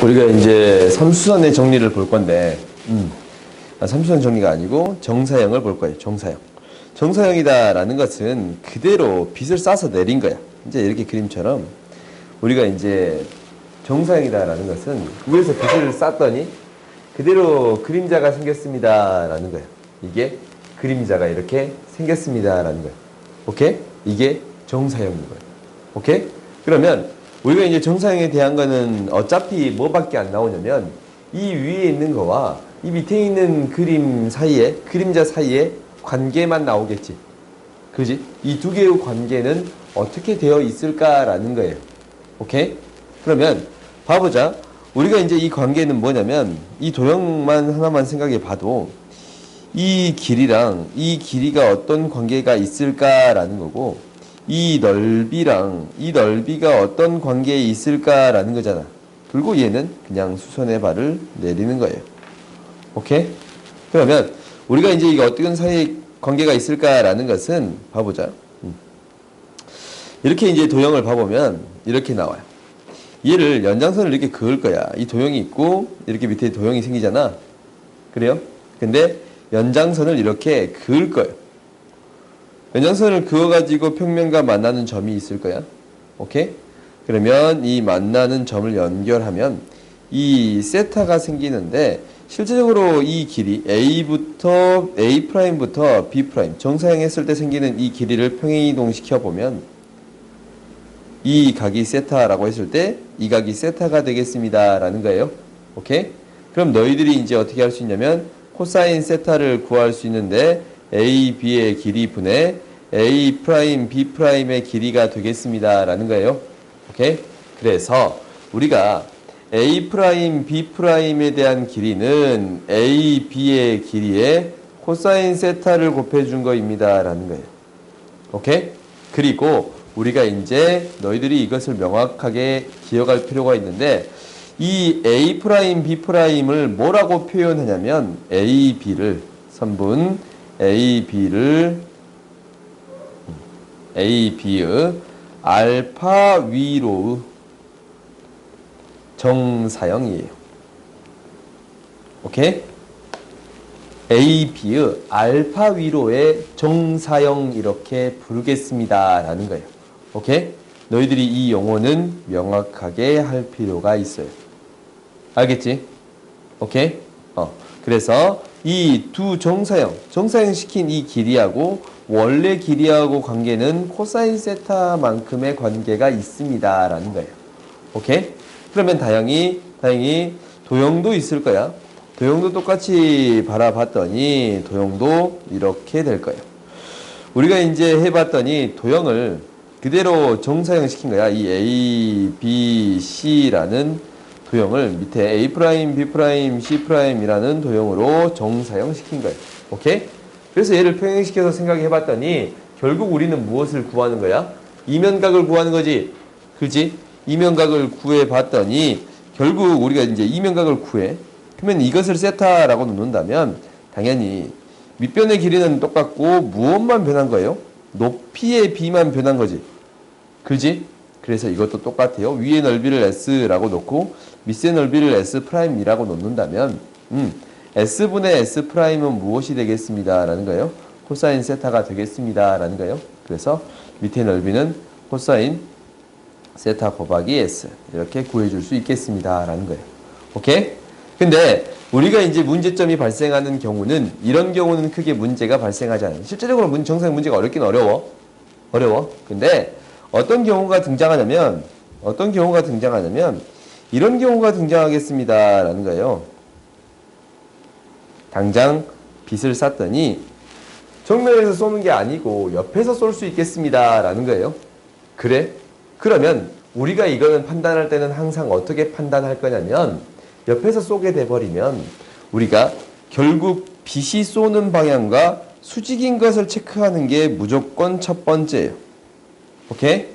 우리가 이제 삼수선의 정리를 볼 건데, 삼수선 정리가 아니고 정사형을 볼 거예요. 정사형. 정사형이다라는 것은 그대로 빗을 싸서 내린 거야. 이제 이렇게 그림처럼 우리가 이제 정사형이다라는 것은 위에서 빗을 쌌더니 그대로 그림자가 생겼습니다라는 거예요. 이게 그림자가 이렇게 생겼습니다라는 거예요. 오케이? 이게 정사형인 거예요. 오케이? 그러면 우리가 이제 정사형에 대한 거는 어차피 뭐밖에 안 나오냐면 이 위에 있는 거와 이 밑에 있는 그림 사이에, 그림자 사이에 관계만 나오겠지. 그지? 이 두 개의 관계는 어떻게 되어 있을까라는 거예요. 오케이? 그러면 봐보자. 우리가 이제 이 관계는 뭐냐면 이 도형만 하나만 생각해 봐도 이 길이랑 이 길이가 어떤 관계가 있을까라는 거고 이 넓이랑 이 넓이가 어떤 관계에 있을까라는 거잖아. 그리고 얘는 그냥 수선의 발을 내리는 거예요. 오케이? 그러면 우리가 이제 이게 어떤 사이에 관계가 있을까라는 것은 봐보자. 이렇게 이제 도형을 봐보면 이렇게 나와요. 얘를 연장선을 이렇게 그을 거야. 이 도형이 있고 이렇게 밑에 도형이 생기잖아. 그래요? 근데 연장선을 이렇게 그을 거예요. 연장선을 그어가지고 평면과 만나는 점이 있을 거야. 오케이? 그러면 이 만나는 점을 연결하면 이 세타가 생기는데 실제적으로 이 길이 A부터 A'부터 B' 정사형 했을 때 생기는 이 길이를 평행이동시켜 보면 이 각이 세타라고 했을 때 이 각이 세타가 되겠습니다 라는 거예요. 오케이? 그럼 너희들이 이제 어떻게 할 수 있냐면 코사인 세타를 구할 수 있는데 A, B의 길이 분의 A', B'의 길이가 되겠습니다 라는 거예요. 오케이? 그래서 우리가 A', B'에 대한 길이는 A, B의 길이에 코사인 세타를 곱해준 거입니다 라는 거예요. 오케이? 그리고 우리가 이제 너희들이 이것을 명확하게 기억할 필요가 있는데 이 A', B'을 뭐라고 표현하냐면 A, B를 선분 A, B의 알파 위로의 정사형이에요. 오케이? A, B의 알파 위로의 정사형 이렇게 부르겠습니다 라는 거예요. 오케이? 너희들이 이 용어는 명확하게 할 필요가 있어요. 알겠지? 오케이? 그래서 이 두 정사형 시킨 이 길이하고 원래 길이하고 관계는 코사인 세타만큼의 관계가 있습니다 라는 거예요. 오케이? 그러면 다행히 도형도 있을 거야. 도형도 똑같이 바라봤더니 도형도 이렇게 될 거예요. 우리가 이제 해봤더니 도형을 그대로 정사형 시킨 거야. 이 A, B, C라는 도형을 밑에 A', B', C'이라는 도형으로 정사형 시킨 거예요. 오케이? 그래서 얘를 평행시켜서 생각해 봤더니 결국 우리는 무엇을 구하는 거야? 이면각을 구하는 거지. 그렇지? 이면각을 구해 봤더니 결국 우리가 이제 이면각을 구해. 그러면 이것을 세타라고 놓는다면 당연히 밑변의 길이는 똑같고 무엇만 변한 거예요? 높이의 B만 변한 거지. 그지? 그래서 이것도 똑같아요. 위의 넓이를 S라고 놓고 밑의 넓이를 S'이라고 놓는다면 S분의 S'은 무엇이 되겠습니다 라는 거예요? 코사인 세타가 되겠습니다 라는 거예요. 그래서 밑의 넓이는 코사인 세타 곱하기 S 이렇게 구해줄 수 있겠습니다 라는 거예요. 오케이? 근데 우리가 이제 문제점이 발생하는 경우는 이런 경우는 크게 문제가 발생하지 않아요. 실제적으로 정사형 문제가 어렵긴 어려워. 근데 어떤 경우가 등장하냐면 이런 경우가 등장하겠습니다 라는 거예요. 당장 빗을 쌌더니 정면에서 쏘는 게 아니고 옆에서 쏠 수 있겠습니다 라는 거예요. 그래? 그러면 우리가 이거는 판단할 때는 항상 어떻게 판단할 거냐면 옆에서 쏘게 돼버리면 우리가 결국 빛이 쏘는 방향과 수직인 것을 체크하는 게 무조건 첫 번째예요. 오케이?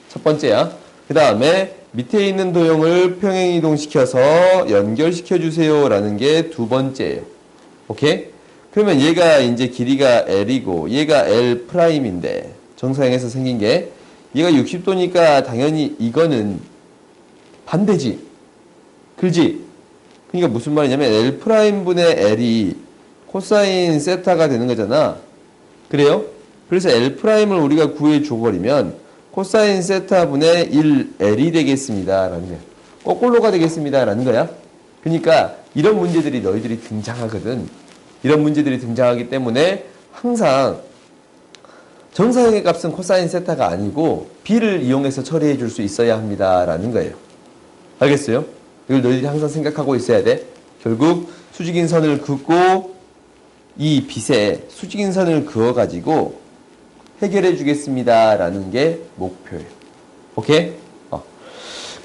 첫 번째야. 그 다음에 밑에 있는 도형을 평행이동시켜서 연결시켜 주세요 라는 게 두 번째예요. 오케이? 그러면 얘가 이제 길이가 L이고 얘가 L'인데 정사형에서 생긴 게 얘가 60도니까 당연히 이거는 반대지. 그지? 그러니까 무슨 말이냐면 L 프라임분의 L이 코사인 세타가 되는 거잖아. 그래요? 그래서 L 프라임을 우리가 구해 줘버리면 코사인 세타분의 1L이 되겠습니다. 라는 거야. 거꾸로가 되겠습니다. 라는 거야. 그러니까 이런 문제들이 너희들이 등장하거든. 이런 문제들이 등장하기 때문에 항상 정사형의 값은 코사인 세타가 아니고 B를 이용해서 처리해 줄 수 있어야 합니다. 라는 거예요. 알겠어요? 이걸 너희들이 항상 생각하고 있어야 돼. 결국 수직인 선을 긋고 이 빛에 수직인 선을 그어가지고 해결해 주겠습니다. 라는 게 목표예요. 오케이?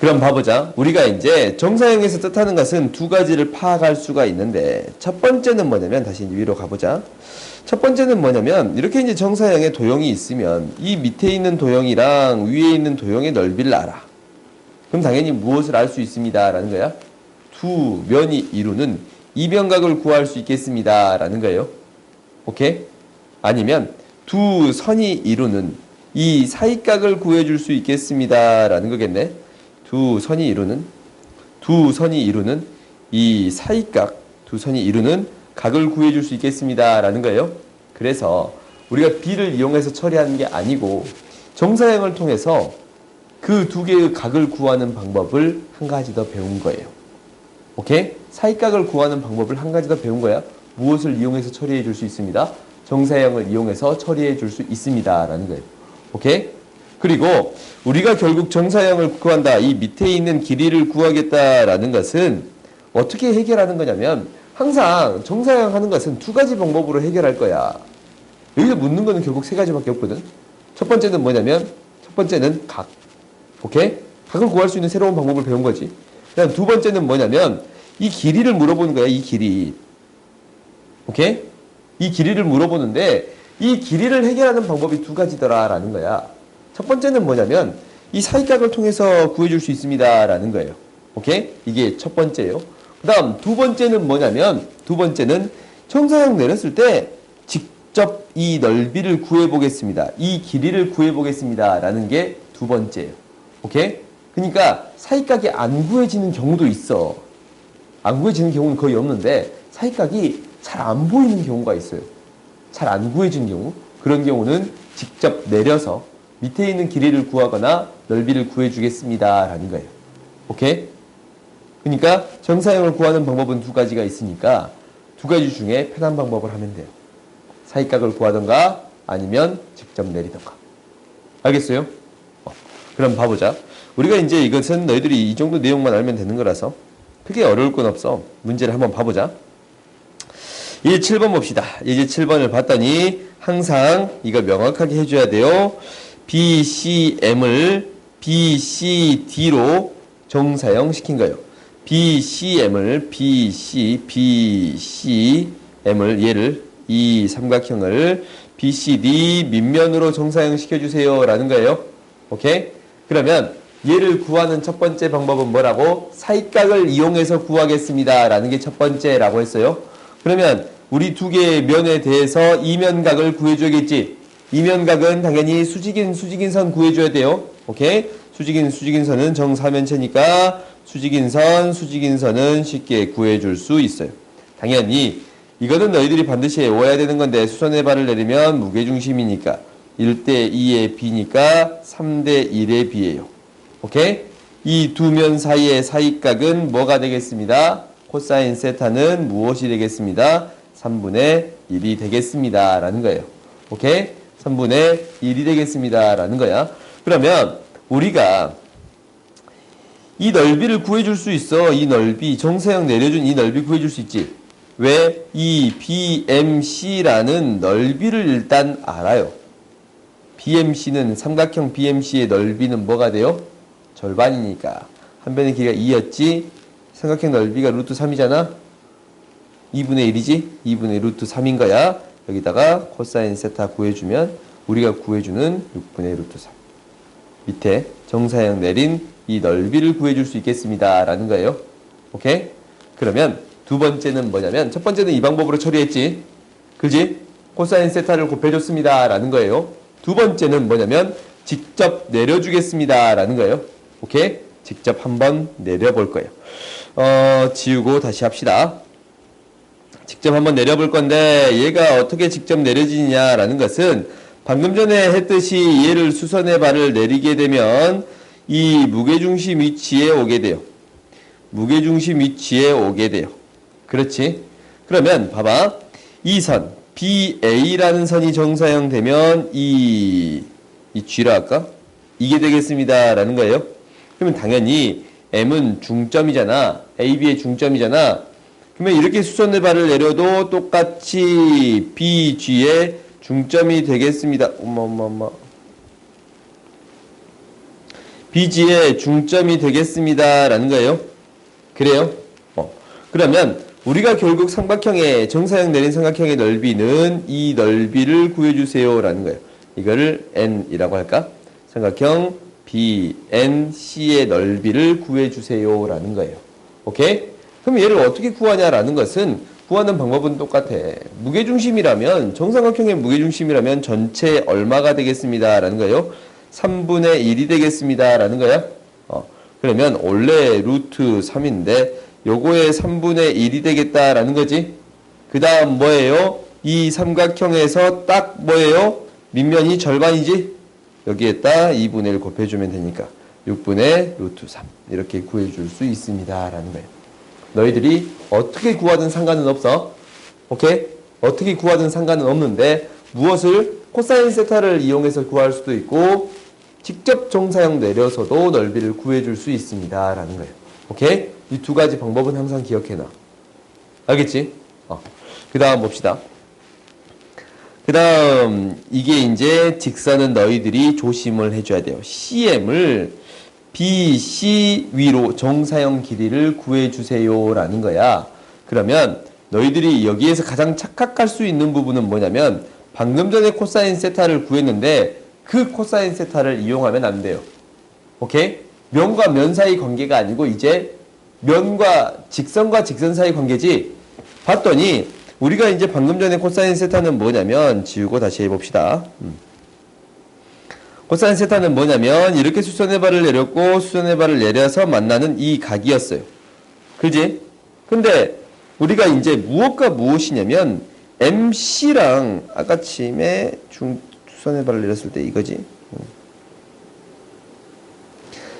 그럼 봐보자. 우리가 이제 정사형에서 뜻하는 것은 두 가지를 파악할 수가 있는데 첫 번째는 뭐냐면 다시 위로 가보자. 첫 번째는 뭐냐면 이렇게 이제 정사형에 도형이 있으면 이 밑에 있는 도형이랑 위에 있는 도형의 넓이를 알아. 그럼 당연히 무엇을 알 수 있습니다. 라는 거야. 두 면이 이루는 이변각을 구할 수 있겠습니다. 라는 거예요. 오케이? 아니면 두 선이 이루는 이 사이각을 구해줄 수 있겠습니다. 라는 거겠네. 두 선이 이루는 이 사이각, 두 선이 이루는 각을 구해줄 수 있겠습니다. 라는 거예요. 그래서 우리가 B를 이용해서 처리하는 게 아니고 정사형을 통해서 그 두 개의 각을 구하는 방법을 한 가지 더 배운 거예요. 오케이? 사이각을 구하는 방법을 한 가지 더 배운 거야. 무엇을 이용해서 처리해 줄 수 있습니다. 정사형을 이용해서 처리해 줄 수 있습니다. 라는 거예요. 오케이? 그리고 우리가 결국 정사형을 구한다. 이 밑에 있는 길이를 구하겠다라는 것은 어떻게 해결하는 거냐면 항상 정사형 하는 것은 두 가지 방법으로 해결할 거야. 여기서 묻는 거는 결국 세 가지밖에 없거든. 첫 번째는 뭐냐면 첫 번째는 각. 오케이? 각을 구할 수 있는 새로운 방법을 배운 거지. 그다음 두 번째는 뭐냐면 이 길이를 물어보는 거야. 이 길이. 오케이? 이 길이를 물어보는데 이 길이를 해결하는 방법이 두 가지더라라는 거야. 첫 번째는 뭐냐면 이 사이각을 통해서 구해줄 수 있습니다. 라는 거예요. 오케이? 이게 첫 번째예요. 그 다음 두 번째는 뭐냐면 두 번째는 정사형 내렸을 때 직접 이 넓이를 구해보겠습니다. 이 길이를 구해보겠습니다. 라는 게 두 번째예요. 오케이? 그러니까 사이각이 안 구해지는 경우도 있어. 안 구해지는 경우는 거의 없는데 사이각이 잘 안 보이는 경우가 있어요. 잘 안 구해지는 경우. 그런 경우는 직접 내려서 밑에 있는 길이를 구하거나 넓이를 구해주겠습니다. 라는 거예요. 오케이? 그러니까 정사형을 구하는 방법은 두 가지가 있으니까 두 가지 중에 편한 방법을 하면 돼요. 사이각을 구하던가 아니면 직접 내리던가. 알겠어요? 그럼 봐보자. 우리가 이제 이것은 너희들이 이 정도 내용만 알면 되는 거라서 크게 어려울 건 없어. 문제를 한번 봐보자. 이제 7번 봅시다. 이제 7번을 봤더니 항상 이거 명확하게 해줘야 돼요. BCM을 BCD로 정사형 시킨 거예요. BCM을 BCM을 얘를 이 삼각형을 BCD 밑면으로 정사형 시켜주세요. 라는 거예요. 오케이? 그러면 얘를 구하는 첫 번째 방법은 뭐라고? 사이각을 이용해서 구하겠습니다. 라는 게 첫 번째라고 했어요. 그러면 우리 두 개의 면에 대해서 이면각을 구해줘야겠지. 이면각은 당연히 수직인 선 구해줘야 돼요. 오케이? 수직인 선은 정사면체니까 수직인 선은 쉽게 구해줄 수 있어요. 당연히 이거는 너희들이 반드시 외워야 되는 건데 수선의 발을 내리면 무게중심이니까 1대2의 B니까 3대1의 B예요. 오케이? 이 두 면 사이의 사이각은 뭐가 되겠습니다? 코사인 세타는 무엇이 되겠습니다? 3분의 1이 되겠습니다. 라는 거예요. 오케이? 3분의 1이 되겠습니다. 라는 거야. 그러면 우리가 이 넓이를 구해줄 수 있어. 이 넓이, 정사형 내려준 이 넓이 구해줄 수 있지. 왜? 이 BMC라는 넓이를 일단 알아요. BMC는 삼각형 BMC의 넓이는 뭐가 돼요? 절반이니까. 한 변의 길이가 2였지. 삼각형 넓이가 루트 3이잖아. 2분의 1이지? 2분의 루트 3인 거야. 여기다가 코사인 세타 구해주면 우리가 구해주는 6분의 루트 3. 밑에 정사형 내린 이 넓이를 구해줄 수 있겠습니다. 라는 거예요. 오케이? 그러면 두 번째는 뭐냐면 첫 번째는 이 방법으로 처리했지. 그지? 코사인 세타를 곱해줬습니다. 라는 거예요. 두 번째는 뭐냐면 직접 내려주겠습니다. 라는 거예요. 오케이? 직접 한번 내려볼 거예요. 지우고 다시 합시다. 직접 한번 내려볼 건데 얘가 어떻게 직접 내려지냐라는 것은 방금 전에 했듯이 얘를 수선의 발을 내리게 되면 이 무게중심 위치에 오게 돼요. 무게중심 위치에 오게 돼요. 그렇지? 그러면 봐봐. 이 선 BA라는 선이 정사형 되면 이 G라 할까? 이게 되겠습니다 라는 거예요. 그러면 당연히 M은 중점이잖아. AB의 중점이잖아. 그러면 이렇게 수선의 발을 내려도 똑같이 BG의 중점이 되겠습니다. 어머. BG의 중점이 되겠습니다 라는 거예요. 그래요? 그러면 우리가 결국 삼각형의 정사형 내린 삼각형의 넓이는 이 넓이를 구해주세요 라는 거예요. 이거를 N이라고 할까? 삼각형 BNC의 넓이를 구해주세요 라는 거예요. 오케이? 그럼 얘를 어떻게 구하냐라는 것은 구하는 방법은 똑같아. 무게중심이라면 정삼각형의 무게중심이라면 전체 얼마가 되겠습니다 라는 거예요. 3분의 1이 되겠습니다 라는 거야. 그러면 원래 루트 3인데 요거의 3분의 1이 되겠다라는 거지. 그 다음 뭐예요? 이 삼각형에서 딱 뭐예요? 밑면이 절반이지? 여기에다 2분의 1 곱해주면 되니까 6분의 루트 3 이렇게 구해줄 수 있습니다 라는 거예요. 너희들이 어떻게 구하든 상관은 없어. 오케이? 어떻게 구하든 상관은 없는데 무엇을? 코사인 세타를 이용해서 구할 수도 있고 직접 정사형 내려서도 넓이를 구해줄 수 있습니다 라는 거예요. 오케이? 이 두 가지 방법은 항상 기억해놔. 알겠지? 그 다음 봅시다. 그 다음 이게 이제 직선은 너희들이 조심을 해줘야 돼요. CM을 BC 위로 정사형 길이를 구해주세요 라는 거야. 그러면 너희들이 여기에서 가장 착각할 수 있는 부분은 뭐냐면 방금 전에 코사인 세타를 구했는데 그 코사인 세타를 이용하면 안 돼요. 오케이? 면과 면 사이 관계가 아니고 이제 면과 직선과 직선 사이 관계지. 봤더니 우리가 이제 방금 전에 코사인 세타는 뭐냐면 지우고 다시 해봅시다. 코사인 세타는 뭐냐면 이렇게 수선의 발을 내렸고 수선의 발을 내려서 만나는 이 각이었어요. 그지? 근데 우리가 이제 무엇과 무엇이냐면 MC랑 아까 침에 수선의 발을 내렸을 때 이거지.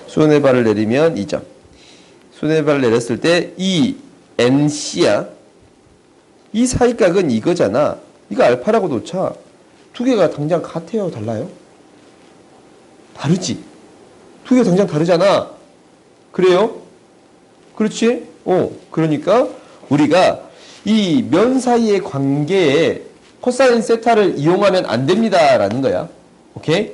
수선의 발을 내리면 2점. 수선의 발을 내렸을 때 이 NC야. 이 사이각은 이거잖아. 이거 알파라고 놓자. 두 개가 당장 같아요? 달라요? 다르지? 두 개가 당장 다르잖아. 그래요? 그렇지? 그러니까 우리가 이 면 사이의 관계에 코사인 세타를 이용하면 안 됩니다 라는 거야. 오케이?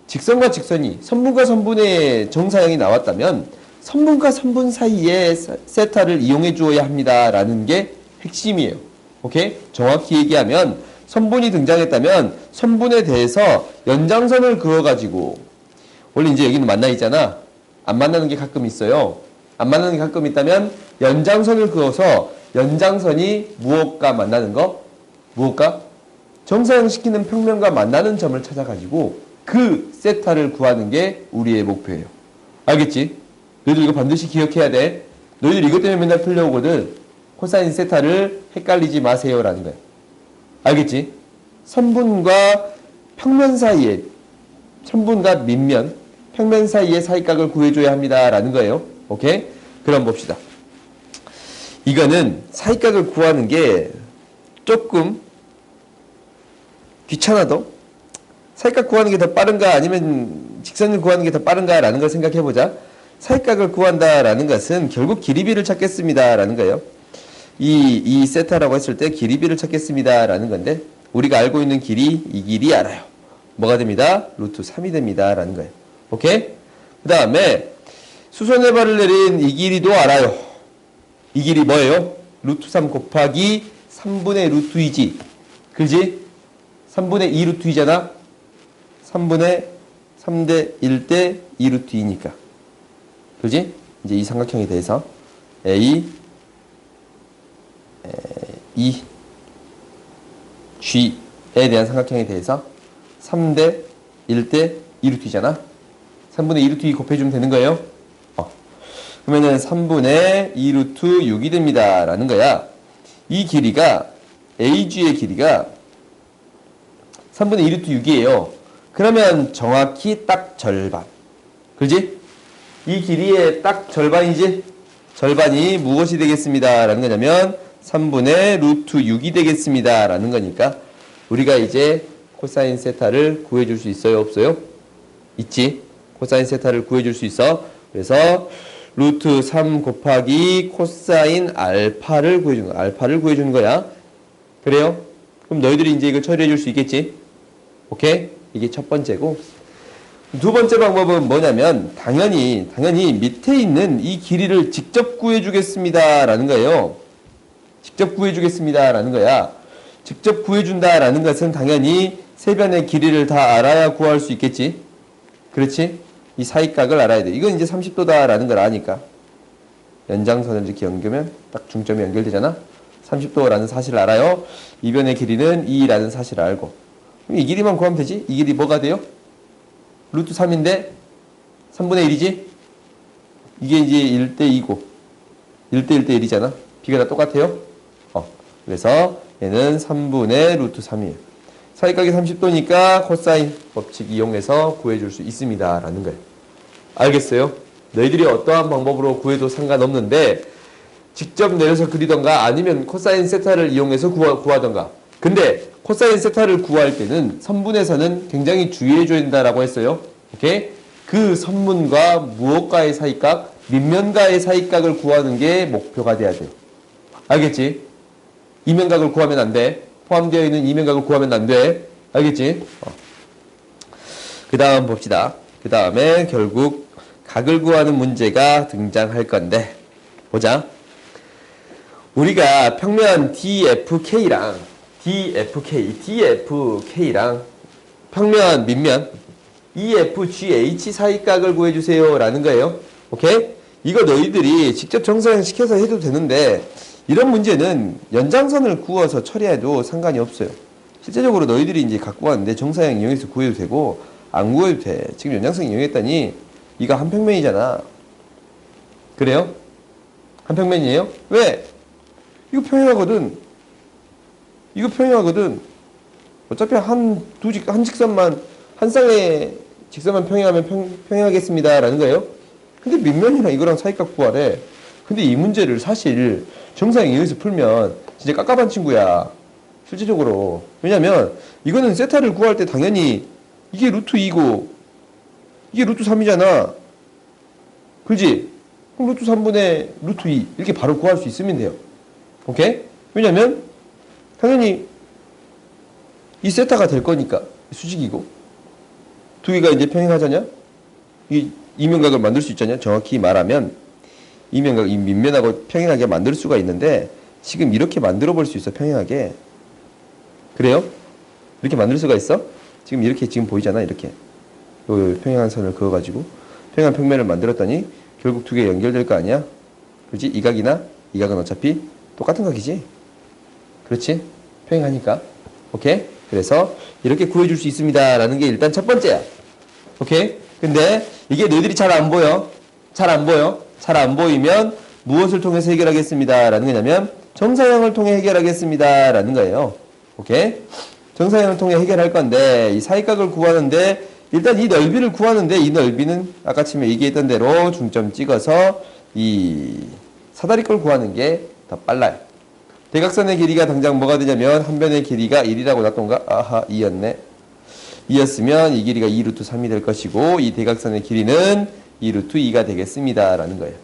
직선과 직선이 선분과 선분의 정사형이 나왔다면 선분과 선분 사이에 세타를 이용해 주어야 합니다 라는 게 핵심이에요. 오케이? 정확히 얘기하면 선분이 등장했다면 선분에 대해서 연장선을 그어가지고 원래 이제 여기는 만나 있잖아. 안 만나는 게 가끔 있어요. 안 만나는 게 가끔 있다면 연장선을 그어서 연장선이 무엇과 만나는 거? 무엇과? 정사형시키는 평면과 만나는 점을 찾아가지고 그 세타를 구하는 게 우리의 목표예요. 알겠지? 너희들 이거 반드시 기억해야 돼. 너희들 이것 때문에 맨날 풀려오거든. 코사인 세타를 헷갈리지 마세요 라는 거야. 알겠지? 선분과 평면 사이에 선분과 밑면 평면 사이의 사이각을 구해줘야 합니다 라는 거예요. 오케이? 그럼 봅시다. 이거는 사이각을 구하는 게 조금 귀찮아도 사이각 구하는 게 더 빠른가 아니면 직선을 구하는 게 더 빠른가 라는 걸 생각해보자. 사이각을 구한다 라는 것은 결국 길이비를 찾겠습니다 라는 거예요. 이 세타라고 했을 때 길이비를 찾겠습니다 라는 건데 우리가 알고 있는 길이 이 길이 알아요. 뭐가 됩니다? 루트 3이 됩니다 라는 거예요. 오케이? 그 다음에 수선의 발을 내린 이 길이도 알아요. 이 길이 뭐예요? 루트 3 곱하기 3분의 루트 2지. 그지? 3분의 2 루트 2잖아? 3분의 3대 1대 2 루트 2니까. 그지? 이제 이 삼각형에 대해서 A, E, G에 대한 삼각형에 대해서 3대 1대 2 루트 2잖아? 3분의 2 루트 2 곱해주면 되는 거예요. 그러면은 3분의 2 루트 6이 됩니다. 라는 거야. 이 길이가, AG의 길이가 3분의 2 루트 6이에요. 그러면 정확히 딱 절반. 그지? 이 길이의 딱 절반이지? 절반이 무엇이 되겠습니다. 라는 거냐면 3분의 루트 6이 되겠습니다. 라는 거니까 우리가 이제 코사인 세타를 구해줄 수 있어요? 없어요? 있지? 코사인 세타를 구해줄 수 있어. 그래서 루트 3 곱하기 코사인 알파를 구해주는 거야. 알파를 구해주는 거야. 그래요? 그럼 너희들이 이제 이거 처리해줄 수 있겠지? 오케이? 이게 첫 번째고. 두 번째 방법은 뭐냐면 당연히 밑에 있는 이 길이를 직접 구해주겠습니다. 라는 거예요. 직접 구해주겠습니다. 라는 거야. 직접 구해준다라는 것은 당연히 세변의 길이를 다 알아야 구할 수 있겠지. 그렇지? 이 사이각을 알아야 돼. 이건 이제 30도다라는 걸 아니까. 연장선을 이렇게 연결하면 딱 중점이 연결되잖아. 30도라는 사실을 알아요. 이 변의 길이는 2라는 사실을 알고. 그럼 이 길이만 구하면 되지? 이 길이 뭐가 돼요? 루트 3인데 3분의 1이지? 이게 이제 1대 2고 1대 1대 1이잖아. 비가 다 똑같아요. 그래서 얘는 3분의 루트 3이에요. 사이각이 30도니까 코사인 법칙 이용해서 구해줄 수 있습니다. 라는 거예요. 알겠어요? 너희들이 어떠한 방법으로 구해도 상관없는데 직접 내려서 그리던가 아니면 코사인 세타를 이용해서 구하던가. 근데 코사인 세타를 구할 때는 선분에서는 굉장히 주의해줘야 된다라고 했어요. 오케이? 그 선분과 무엇과의 사이각, 밑면과의 사이각을 구하는 게 목표가 돼야 돼요. 알겠지? 이면각을 구하면 안 돼. 포함되어 있는 이면각을 구하면 안 돼. 알겠지? 그 다음 봅시다. 그 다음에 결국 각을 구하는 문제가 등장할 건데 보자. 우리가 평면 DFK랑 평면 밑면 EFGH 사이각을 구해주세요 라는 거예요. 오케이? 이거 너희들이 직접 정사형 시켜서 해도 되는데 이런 문제는 연장선을 구워서 처리해도 상관이 없어요. 실제적으로 너희들이 이제 갖고 왔는데 정사형 이용해서 구해도 되고 안 구해도 돼. 지금 연장선 이용했더니 이거 한 평면이잖아. 그래요? 한 평면이에요? 왜? 이거 평행하거든. 어차피 한 직선만 한 쌍의 직선만 평행하면 평행하겠습니다 라는 거예요. 근데 밑면이랑 이거랑 사이각 구하래. 근데 이 문제를 사실 정사형 이용해서 풀면 진짜 깝깝한 친구야. 실제적으로. 왜냐면 이거는 세타를 구할 때 당연히 이게 루트 2고 이게 루트 3이잖아. 그지? 그럼 루트 3분의 루트 2 이렇게 바로 구할 수 있으면 돼요. 오케이? 왜냐면 당연히 이 세타가 될 거니까 수직이고 두 개가 이제 평행하잖냐? 이 이면각을 만들 수 있잖냐? 정확히 말하면 이면각, 이 밑면하고 평행하게 만들 수가 있는데 지금 이렇게 만들어 볼 수 있어. 평행하게. 그래요? 이렇게 만들 수가 있어? 지금 이렇게 지금 보이잖아. 이렇게 요 평행한 선을 그어가지고 평행한 평면을 만들었더니 결국 두 개 연결될 거 아니야? 그렇지? 이 각이나 이 각은 어차피 똑같은 각이지? 그렇지? 평행하니까. 오케이? 그래서 이렇게 구해줄 수 있습니다 라는 게 일단 첫 번째야. 오케이? 근데 이게 너희들이 잘 안 보여. 잘 안 보이면 무엇을 통해서 해결하겠습니다 라는 거냐면 정사형을 통해 해결하겠습니다 라는 거예요. 오케이? 정사형을 통해 해결할 건데 이 사이각을 구하는데 일단 이 넓이를 구하는데 이 넓이는 아까 처음에 얘기했던 대로 중점 찍어서 이 사다리꼴 구하는 게 더 빨라요. 대각선의 길이가 당장 뭐가 되냐면 한 변의 길이가 1이라고 놨던가? 아하, 2였네. 2였으면 이 길이가 2 루트 3이 될 것이고 이 대각선의 길이는 2 루트 2가 되겠습니다 라는 거예요.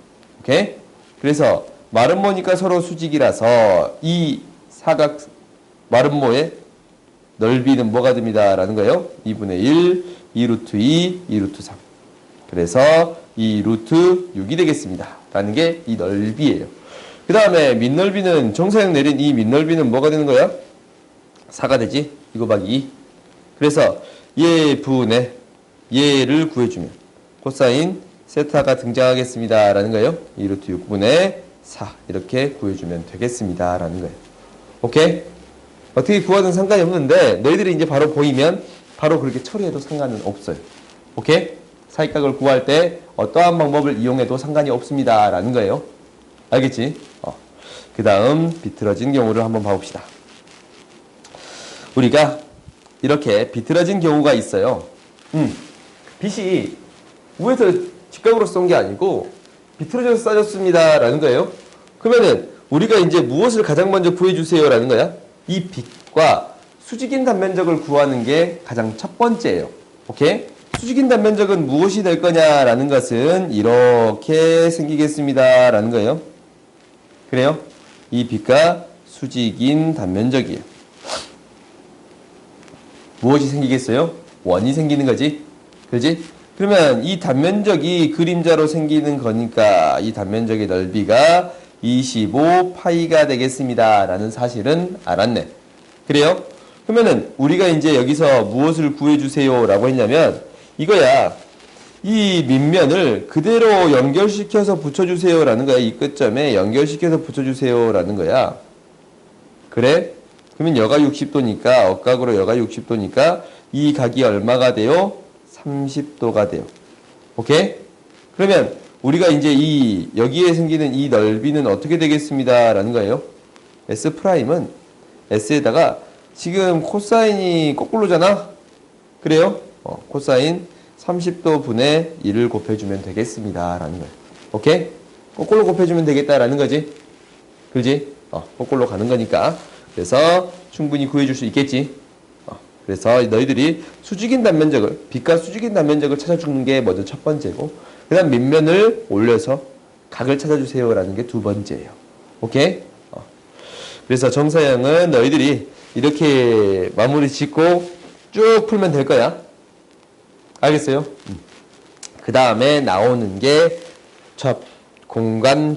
오케이? 그래서 마름모니까 서로 수직이라서 이 사각 마름모의 넓이는 뭐가 됩니다 라는 거예요. 2분의 1, 2 루트 2, 2 루트 3. 그래서 2 루트 6이 되겠습니다 라는 게 이 넓이에요. 그 다음에 밑넓이는 정사형 내린 이 밑넓이는 뭐가 되는 거야? 4가 되지? 이거 막 2. 그래서 얘 분의 얘를 구해주면 코사인 세타가 등장하겠습니다 라는 거예요. 2 루트 6분의 4 이렇게 구해주면 되겠습니다 라는 거예요. 오케이? 어떻게 구하든 상관이 없는데 너희들이 이제 바로 보이면 바로 그렇게 처리해도 상관은 없어요. 오케이? 사익각을 구할 때 어떠한 방법을 이용해도 상관이 없습니다. 라는 거예요. 알겠지? 그 다음 비틀어진 경우를 한번 봐봅시다. 우리가 이렇게 비틀어진 경우가 있어요. 빛이 위에서 직각으로 쏜 게 아니고 비틀어져서 쏴졌습니다. 라는 거예요. 그러면은 우리가 이제 무엇을 가장 먼저 구해주세요. 라는 거야. 이 빛과 수직인 단면적을 구하는 게 가장 첫 번째예요. 오케이? 수직인 단면적은 무엇이 될 거냐라는 것은 이렇게 생기겠습니다. 라는 거예요. 그래요? 이 빛과 수직인 단면적이에요. 무엇이 생기겠어요? 원이 생기는 거지. 그렇지? 그러면 이 단면적이 그림자로 생기는 거니까 이 단면적의 넓이가 25파이가 되겠습니다. 라는 사실은 알았네. 그래요? 그러면은 우리가 이제 여기서 무엇을 구해주세요 라고 했냐면 이거야. 이 밑면을 그대로 연결시켜서 붙여주세요 라는 거야. 이 끝점에 연결시켜서 붙여주세요 라는 거야. 그래? 그러면 여가 60도니까 억각으로 여가 60도니까 이 각이 얼마가 돼요? 30도가 돼요. 오케이? 그러면 우리가 이제 여기에 생기는 이 넓이는 어떻게 되겠습니다 라는 거예요. S'은 S에다가 지금 코사인이 거꾸로잖아? 그래요? 코사인 30도 분의 1을 곱해주면 되겠습니다 라는 거예요. 오케이? 거꾸로 곱해주면 되겠다라는 거지. 그지? 거꾸로 가는 거니까. 그래서 충분히 구해줄 수 있겠지. 그래서 너희들이 수직인 단면적을, 빛과 수직인 단면적을 찾아주는 게 먼저 첫 번째고, 그 다음 밑면을 올려서 각을 찾아주세요 라는 게 두 번째예요. 오케이? 그래서 정사형은 너희들이 이렇게 마무리 짓고 쭉 풀면 될 거야. 알겠어요? 그 다음에 나오는 게 첫 공간